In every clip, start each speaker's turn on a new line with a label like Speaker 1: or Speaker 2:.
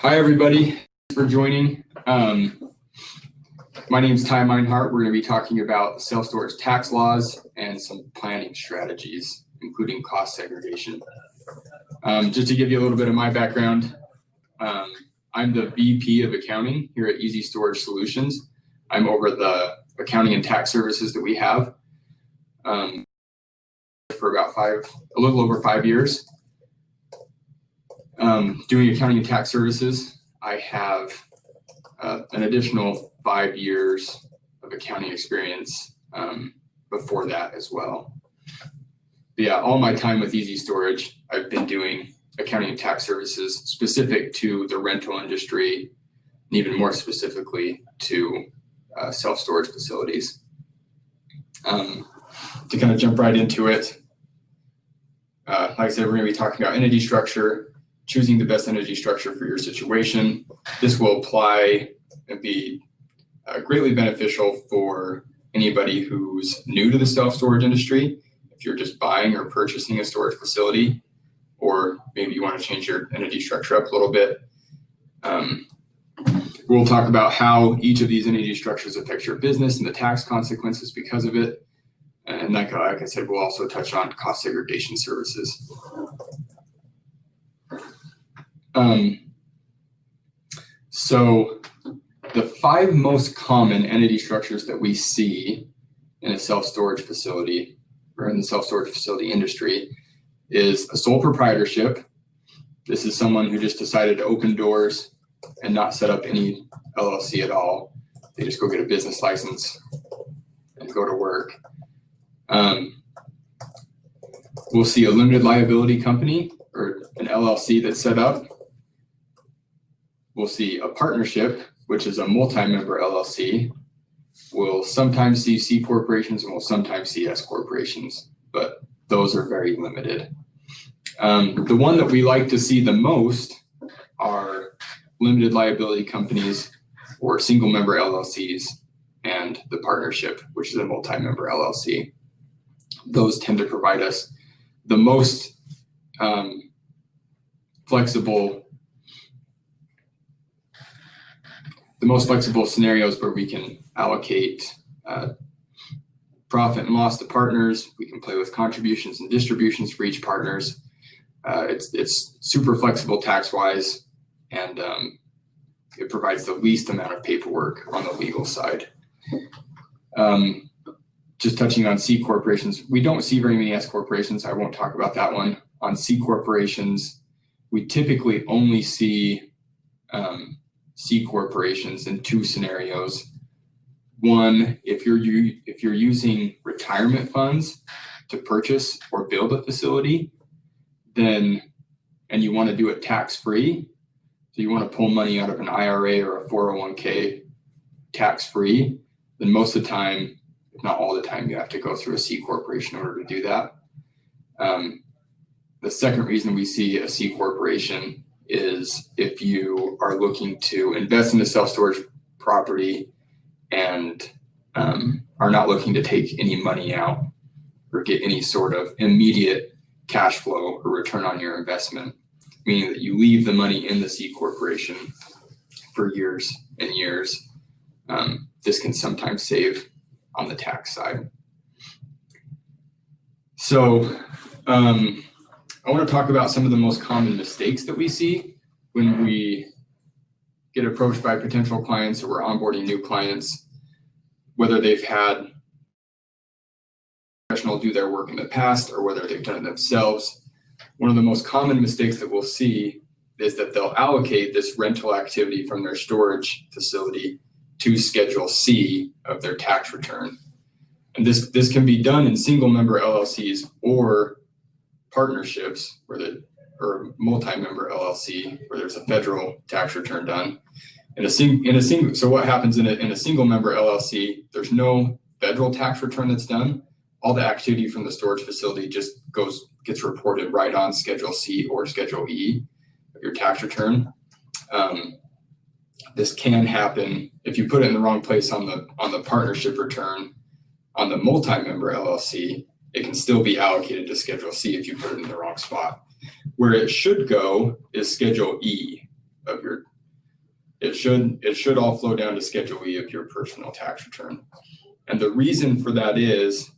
Speaker 1: Hi, everybody. Thanks for joining. My name is Ty Meinhardt. We're going to be talking about self-storage tax laws and some planning strategies, including cost segregation. Just to give you a little bit of my background, I'm the VP of accounting here at Easy Storage Solutions. I'm over the accounting and tax services that we have for about a little over 5 years. Doing accounting and tax services, I have an additional 5 years of accounting experience before that as well. But yeah, all my time with Easy Storage, I've been doing accounting and tax services specific to the rental industry, and even more specifically to self-storage facilities. To kind of jump right into it, like I said, we're going to be talking about entity structure, choosing the best energy structure for your situation. This will apply and be greatly beneficial for anybody who's new to the self-storage industry. If you're just buying or purchasing a storage facility, or maybe you want to change your energy structure up a little bit. We'll talk about how each of these energy structures affects your business and the tax consequences because of it. And like I said, we'll also touch on cost segregation services. So the 5 most common entity structures that we see in a self-storage facility or in the self-storage facility industry is a sole proprietorship. This is someone who just decided to open doors and not set up any LLC at all. They just go get a business license and go to work. We'll see a limited liability company or an LLC that's set up. We'll see a partnership, which is a multi-member LLC. We'll sometimes see C corporations and we'll sometimes see S corporations, but those are very limited. The one that we like to see the most are limited liability companies or single member LLCs and the partnership, which is a multi-member LLC. Those tend to provide us the most flexible scenarios where we can allocate profit and loss to partners. We can play with contributions and distributions for each partners. It's super flexible tax-wise, and it provides the least amount of paperwork on the legal side. Just touching on C corporations, we don't see very many S corporations. I won't talk about that one. On C corporations, we typically only see C corporations in 2 scenarios. One, if you're using retirement funds to purchase or build a facility, and you want to do it tax-free, so you want to pull money out of an IRA or a 401k tax-free, then most of the time, if not all the time, you have to go through a C corporation in order to do that. The second reason we see a C corporation is if you are looking to invest in a self-storage property and are not looking to take any money out or get any sort of immediate cash flow or return on your investment, meaning that you leave the money in the C corporation for years and years. This can sometimes save on the tax side. So I want to talk about some of the most common mistakes that we see when we get approached by potential clients or we're onboarding new clients, whether they've had a professional do their work in the past or whether they've done it themselves. One of the most common mistakes that we'll see is that they'll allocate this rental activity from their storage facility to Schedule C of their tax return. And this can be done in single member LLCs or partnerships or multi-member LLC where there's a federal tax return done. So what happens in a single member LLC, there's no federal tax return that's done. All the activity from the storage facility just gets reported right on Schedule C or Schedule E of your tax return. This can happen if you put it in the wrong place on the partnership return. On the multi-member LLC, it can still be allocated to Schedule C if you put it in the wrong spot. Where it should go is Schedule E of it should all flow down to Schedule E of your personal tax return. And the reason for that is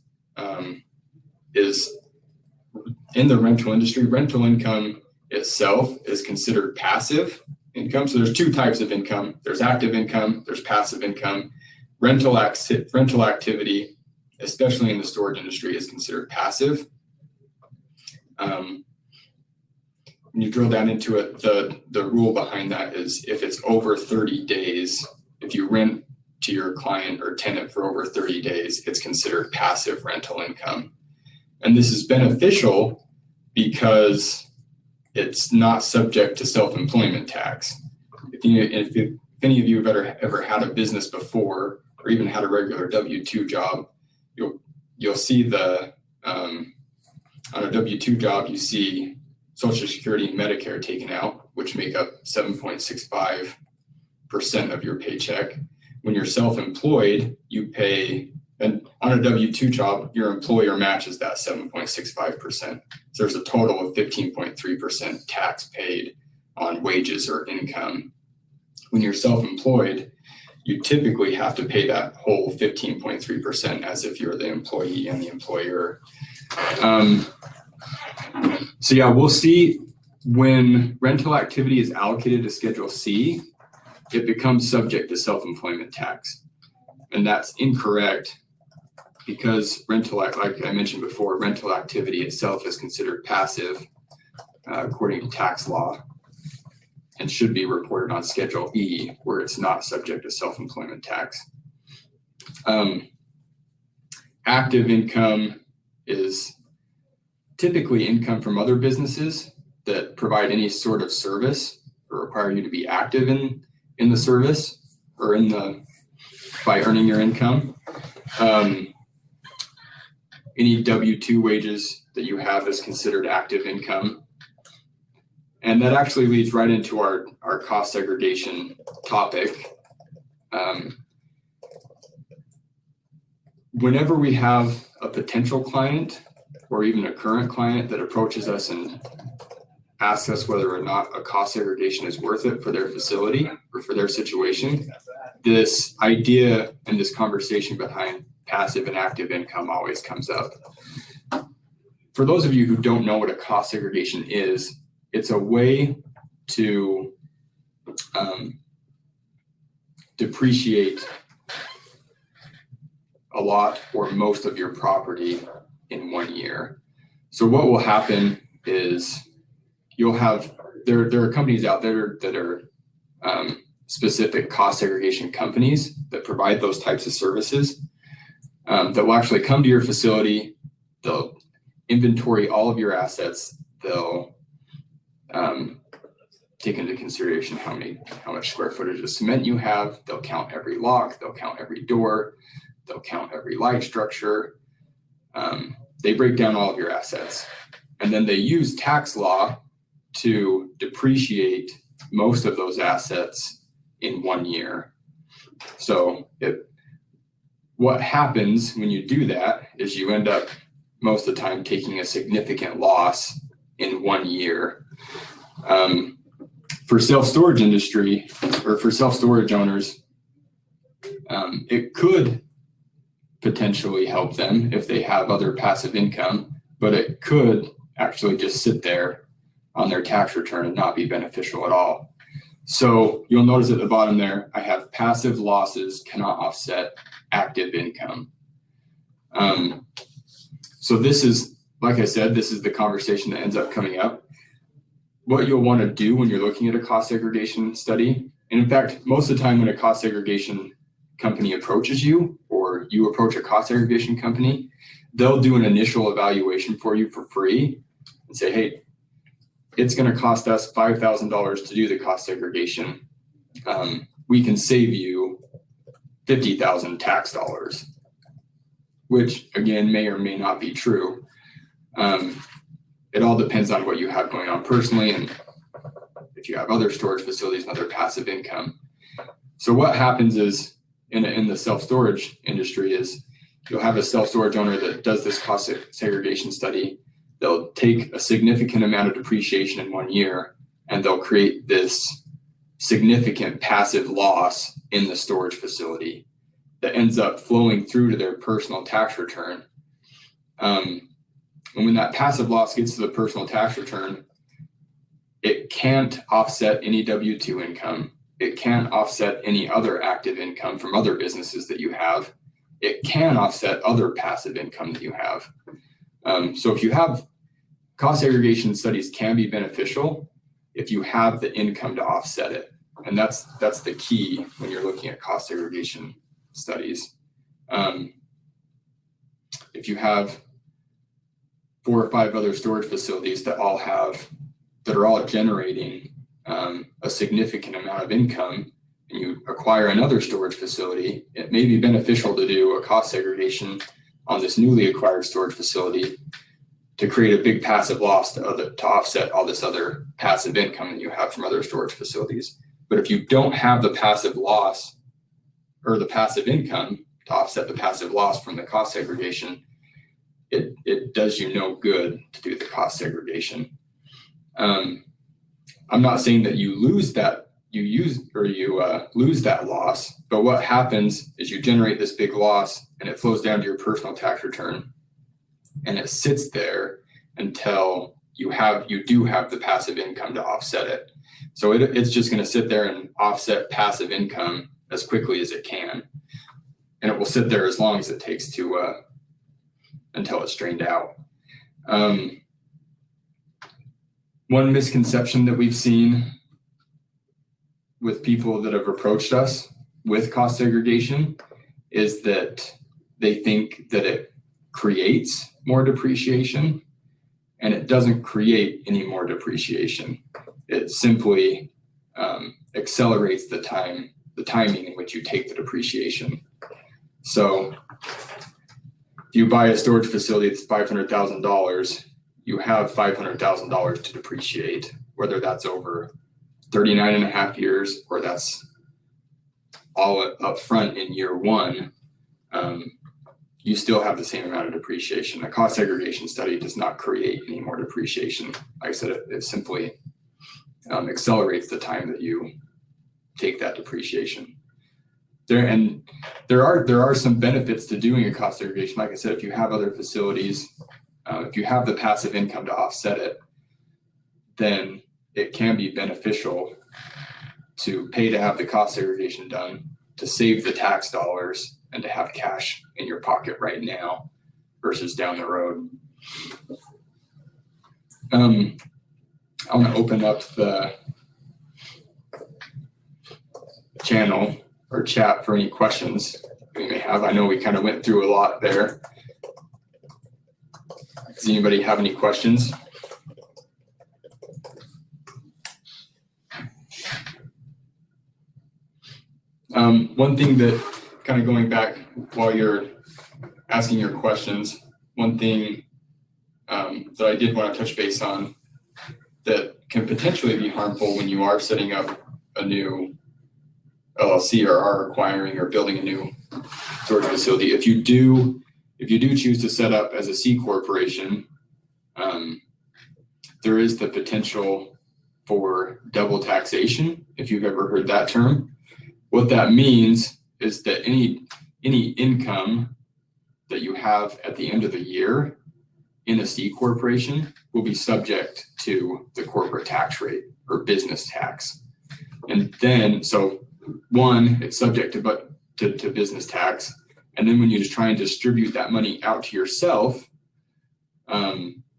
Speaker 1: in the rental industry, rental income itself is considered passive income. So there's two types of income. There's active income, there's passive income. Rental activity, especially in the storage industry, is considered passive. When you drill down into it, the rule behind that is if it's over 30 days, if you rent to your client or tenant for over 30 days, it's considered passive rental income. And this is beneficial because it's not subject to self-employment tax. If any of you have ever had a business before, or even had a regular W-2 job, you'll see on a W-2 job, you see Social Security and Medicare taken out, which make up 7.65% of your paycheck. When you're self-employed, you pay, and on a W-2 job, your employer matches that 7.65%. So there's a total of 15.3% tax paid on wages or income. When you're self-employed, you typically have to pay that whole 15.3% as if you're the employee and the employer. So yeah, we'll see when rental activity is allocated to Schedule C, it becomes subject to self-employment tax. And that's incorrect because like I mentioned before, rental activity itself is considered passive according to tax law and should be reported on Schedule E, where it's not subject to self-employment tax. Active income is typically income from other businesses that provide any sort of service or require you to be active in the service or by earning your income. Any W-2 wages that you have is considered active income. And that actually leads right into our cost segregation topic. Whenever we have a potential client or even a current client that approaches us and asks us whether or not a cost segregation is worth it for their facility or for their situation, this idea and this conversation behind passive and active income always comes up. For those of you who don't know what a cost segregation is, it's a way to depreciate a lot or most of your property in 1 year. So what will happen is you'll have, there are companies out there that are specific cost segregation companies that provide those types of services that will actually come to your facility. They'll inventory all of your assets. They'll take into consideration how much square footage of cement you have. They'll count every lock. They'll count every door. They'll count every light structure. They break down all of your assets. And then they use tax law to depreciate most of those assets in 1 year. So what happens when you do that is you end up most of the time taking a significant loss in 1 year. For self-storage industry or for self-storage owners, it could potentially help them if they have other passive income, but it could actually just sit there on their tax return and not be beneficial at all. So you'll notice at the bottom there, I have passive losses cannot offset active income. So this is, like I said, this is the conversation that ends up coming up. What you'll want to do when you're looking at a cost segregation study, and in fact, most of the time when a cost segregation company approaches you or you approach a cost segregation company, they'll do an initial evaluation for you for free and say, hey, it's going to cost us $5,000 to do the cost segregation. We can save you 50,000 tax dollars, which again may or may not be true. It all depends on what you have going on personally and if you have other storage facilities and other passive income. So what happens is in the self-storage industry is you'll have a self-storage owner that does this cost segregation study. They'll take a significant amount of depreciation in 1 year and they'll create this significant passive loss in the storage facility that ends up flowing through to their personal tax return. And when that passive loss gets to the personal tax return, it can't offset any W-2 income. It can't offset any other active income from other businesses that you have. It can offset other passive income that you have. So if you have cost segregation studies can be beneficial if you have the income to offset it. And that's the key when you're looking at cost segregation studies. If you have 4 or 5 other storage facilities that are all generating a significant amount of income, and you acquire another storage facility, it may be beneficial to do a cost segregation on this newly acquired storage facility to create a big passive loss to offset all this other passive income that you have from other storage facilities. But if you don't have the passive loss or the passive income to offset the passive loss from the cost segregation, it does you no good to do the cost segregation. I'm not saying that you lose that lose that loss, but what happens is you generate this big loss and it flows down to your personal tax return, and it sits there until you do have the passive income to offset it. So it's just going to sit there and offset passive income as quickly as it can, and it will sit there as long as it takes to until it's drained out. One misconception that we've seen with people that have approached us with cost segregation is that they think that it creates more depreciation, and it doesn't create any more depreciation. It simply accelerates the timing in which you take the depreciation. So if you buy a storage facility that's $500,000, you have $500,000 to depreciate, whether that's over 39 and a half years or that's all up front in year one. You still have the same amount of depreciation. A cost segregation study does not create any more depreciation. Like I said, it simply accelerates the time that you take that depreciation. There are some benefits to doing a cost segregation. Like I said, if you have other facilities, if you have the passive income to offset it, then it can be beneficial to pay to have the cost segregation done, to save the tax dollars, and to have cash in your pocket right now versus down the road. I want to open up the channel or chat for any questions we may have. I know we kind of went through a lot there. Does anybody have any questions? One thing that, kind of going back while you're asking your questions, one thing that I did want to touch base on that can potentially be harmful when you are setting up a new LLC or are acquiring or building a new storage facility. If you do choose to set up as a C corporation, there is the potential for double taxation, if you've ever heard that term. What that means is that any income that you have at the end of the year in a C corporation will be subject to the corporate tax rate or business tax. And then, so one, it's subject to business tax. And then when you just try and distribute that money out to yourself,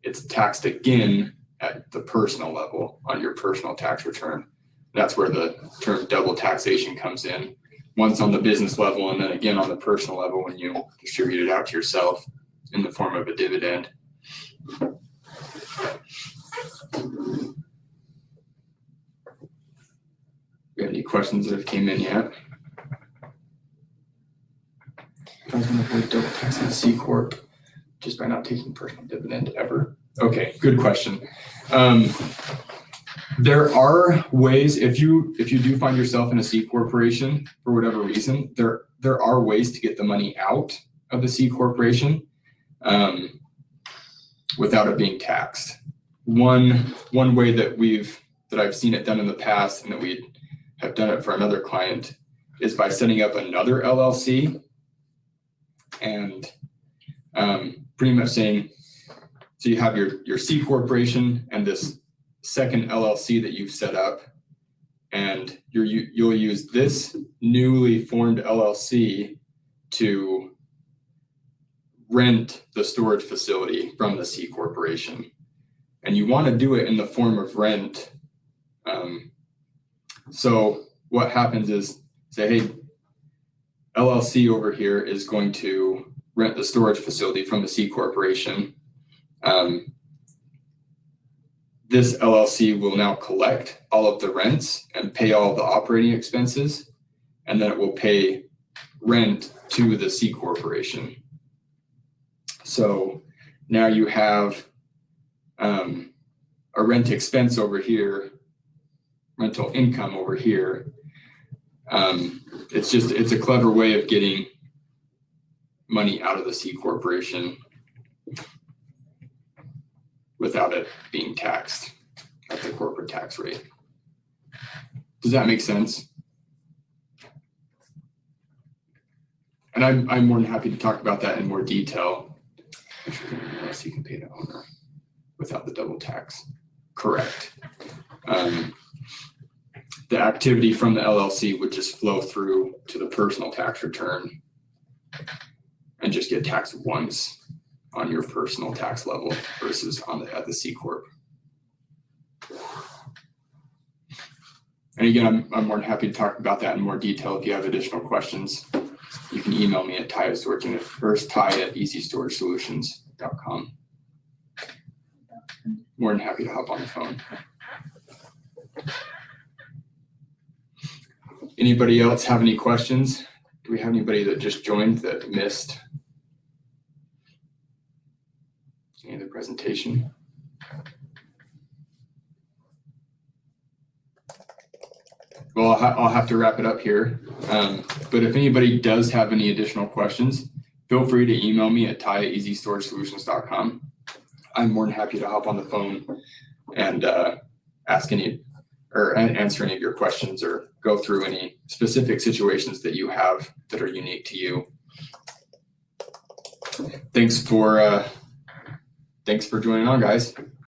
Speaker 1: it's taxed again at the personal level on your personal tax return. That's where the term double taxation comes in. Once on the business level and then again on the personal level when you distribute it out to yourself in the form of a dividend. We have any questions that have came in yet? If I was going to avoid double taxing a C Corp just by not taking personal dividend ever. Okay, good question. There are ways, if you do find yourself in a C corporation for whatever reason, there are ways to get the money out of the C corporation without it being taxed. One way that I've seen it done in the past and that we have done it for another client, is by setting up another LLC and pretty much saying, so you have your C corporation and this second LLC that you've set up, and you'll use this newly formed LLC to rent the storage facility from the C corporation. And you want to do it in the form of rent. So what happens is, say, hey, LLC over here is going to rent the storage facility from the C corporation. This LLC will now collect all of the rents and pay all the operating expenses, and then it will pay rent to the C corporation. So now you have a rent expense over here, rental income over here. It's a clever way of getting money out of the C corporation without it being taxed at the corporate tax rate. Does that make sense? And I'm more than happy to talk about that in more detail. Unless you can pay the owner without the double tax. Correct. The activity from the LLC would just flow through to the personal tax return and just get taxed once on your personal tax level versus at the C Corp. And again, I'm more than happy to talk about that in more detail. If you have additional questions, you can email me at ty@easystorage.com. More than happy to hop on the phone. Anybody else have any questions? Do we have anybody that just joined that missed any of the presentation? Well, I'll have to wrap it up here. But if anybody does have any additional questions, feel free to email me at ty@easystorage.com. I'm more than happy to hop on the phone and answer any of your questions or go through any specific situations that you have that are unique to you. Thanks for joining on, guys.